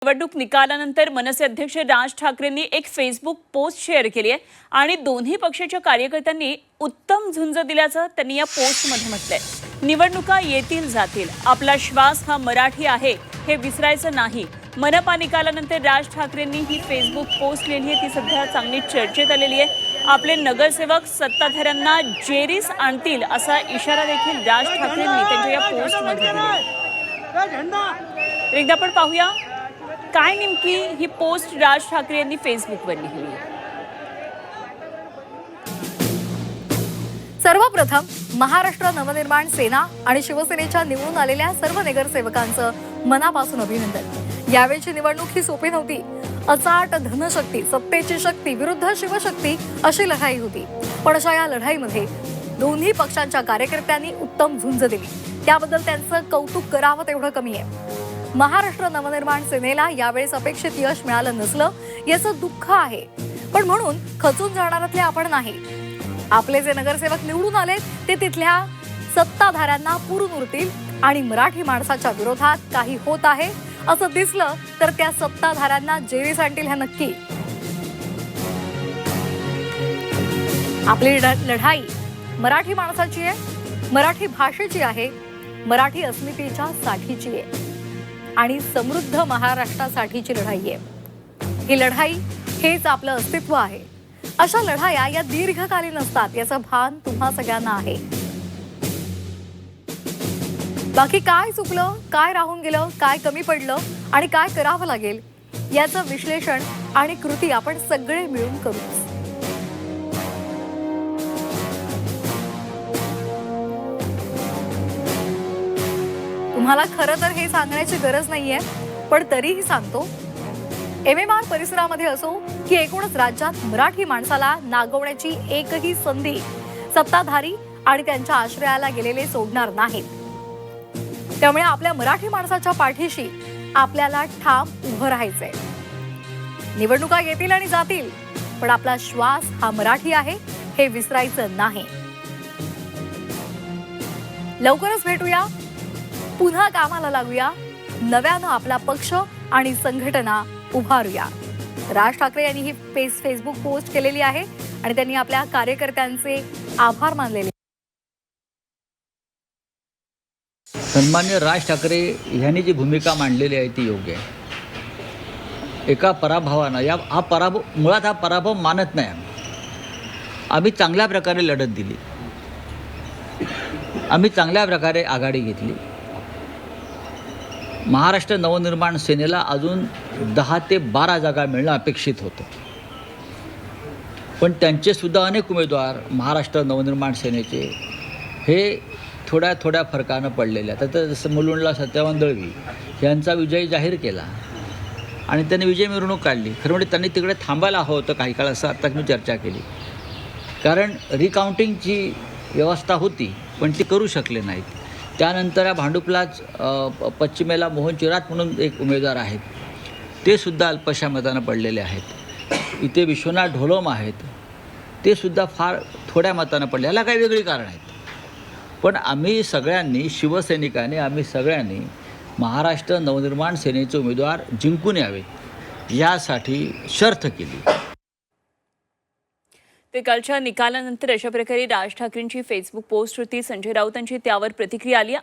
निवडणूक निकालानंतर मनसे अध्यक्ष राज ठाकरेंनी एक फेसबुक पोस्ट शेअर केली आहे आणि दोन्ही पक्षाच्या कार्यकर्त्यांनी उत्तम झुंज दिल्याचं त्यांनी या पोस्टमध्ये म्हटलंय। निवडणुका येतील जातील, आपला श्वास हा मराठी आहे हे विसरायचं नाही। मनपा निकालानंतर राज ठाकरेंनी ही फेसबुक पोस्ट लिहिली आहे, ती सध्या चांगली चर्चेत आलेली आहे। आपले नगरसेवक सत्ताधाऱ्यांना जेरीस आणतील असा इशारा देखील राज ठाकरेंनी त्यांच्या या पोस्टमध्ये दिला। एकदा आपण पाहूया काय नेमकी ही पोस्ट राज ठाकरे यांनी फेसबुकवर लिहिली आहे। सर्वप्रथम महाराष्ट्र नवनिर्माण सेना आणि शिवसेनेच्या निवडून आलेल्या सर्व नगरसेवकांचं मनापासून अभिनंदन। यावेळची निवडणूक ही सोपी नव्हती। अचाट धनशक्ती, सत्तेची शक्ती विरुद्ध शिवशक्ती अशी लढाई होती, पण अशा या लढाईमध्ये दोन्ही पक्षांच्या कार्यकर्त्यांनी उत्तम झुंज दिली, त्याबद्दल त्यांचं कौतुक करावं तेवढं कमी आहे। महाराष्ट्र नवनिर्माण सेनेला यावेळेस अपेक्षित यश मिळालं नसलं याचं दुःख आहे, पण म्हणून खचून जाणारातले आपण नाही। आपले जे नगरसेवक निवडून आले ते तिथल्या सत्ताधाऱ्यांना पुरून उरतील आणि मराठी माणसाच्या विरोधात काही होत आहे असं दिसलं तर त्या सत्ताधाऱ्यांना जेरीस आणतील हे नक्की। आपली लढाई मराठी माणसाची आहे, मराठी भाषेची आहे, मराठी अस्मितेच्या साठीची आहे आणि समृद्ध महाराष्ट्रासाठीची लढाई आहे। ही लढाई हेच आपलं अस्तित्व आहे। अशा लढाया या दीर्घकालीन असतात याचं भान तुम्हा सगळ्यांना आहे। बाकी काय चुकलं, काय राहून गेलं, काय कमी पडलं आणि काय करावं लागेल याचं विश्लेषण आणि कृती आपण सगळे मिळून करू। तुम्हाला खरं तर हे सांगण्याची गरज नाहीये, पण तरीही सांगतो। MMR परिसरामध्ये असो की एकूणच राज्यात मराठी माणसाला नागवण्याची एकही संधी सत्ताधारी आणि त्यांच्या आश्रयाला गेलेले सोडणार नाहीत। त्यामुळे आपल्या मराठी माणसाच्या पाठीशी आपल्याला ठाम उभं राहायचंय। निवडणुका येतील आणि जातील, पण आपला श्वास हा मराठी आहे हे विसरायचं नाही। लवकरच भेटूया, पुन्हा कामाला लागूया, नव्यानं आपला पक्ष आणि संघटना उभारूया। राज ठाकरे यांनी ही फेसबुक पोस्ट केलेली आहे आणि त्यांनी आपल्या कार्यकर्त्यांचे आभार मानलेले। सन्मान्य राज ठाकरे यांनी जी भूमिका मांडलेली आहे ती योग्य आहे। एका पराभवानं मुळात हा पराभव मानत नाही। आम्ही चांगल्या प्रकारे लढत दिली, आम्ही चांगल्या प्रकारे आघाडी घेतली। महाराष्ट्र नवनिर्माण सेनेला अजून 10 ते 12 जागा मिळणं अपेक्षित होतं, पण त्यांचे सुद्धा अनेक उमेदवार महाराष्ट्र नवनिर्माण सेनेचे हे थोड्या फरकानं पडलेले आहेत। तर जसं मुलुंडला सत्यवान दळवी यांचा विजय जाहीर केला आणि त्यांनी विजय मिरवणूक काढली। खरं म्हणजे त्यांनी तिकडे थांबायला हवं होतं काही काळ, असं आत्ताच मी चर्चा केली, कारण रिकाउंटिंगची व्यवस्था होती पण ती करू शकले नाहीत। त्यानंतर या भांडुपलाच पश्चिमेला मोहन चिरात म्हणून एक उमेदवार आहेत, ते सुद्धा अल्पशा मतानं पडलेले आहेत। इथे विश्वनाथ ढोलम आहेत, ते सुद्धा फार थोड्या मतानं पडले। याला काही वेगळी कारण आहेत, पण आम्ही सगळ्यांनी शिवसैनिकांनी आम्ही सगळ्यांनी महाराष्ट्र नवनिर्माण सेनेचे उमेदवार जिंकून यावेत यासाठी शर्थ केली। ते कालच्या निकालानंतर अशा प्रकारे राज ठाकरेंची फेसबुक पोस्ट होती। संजय राऊतांची त्यावर प्रतिक्रिया आली।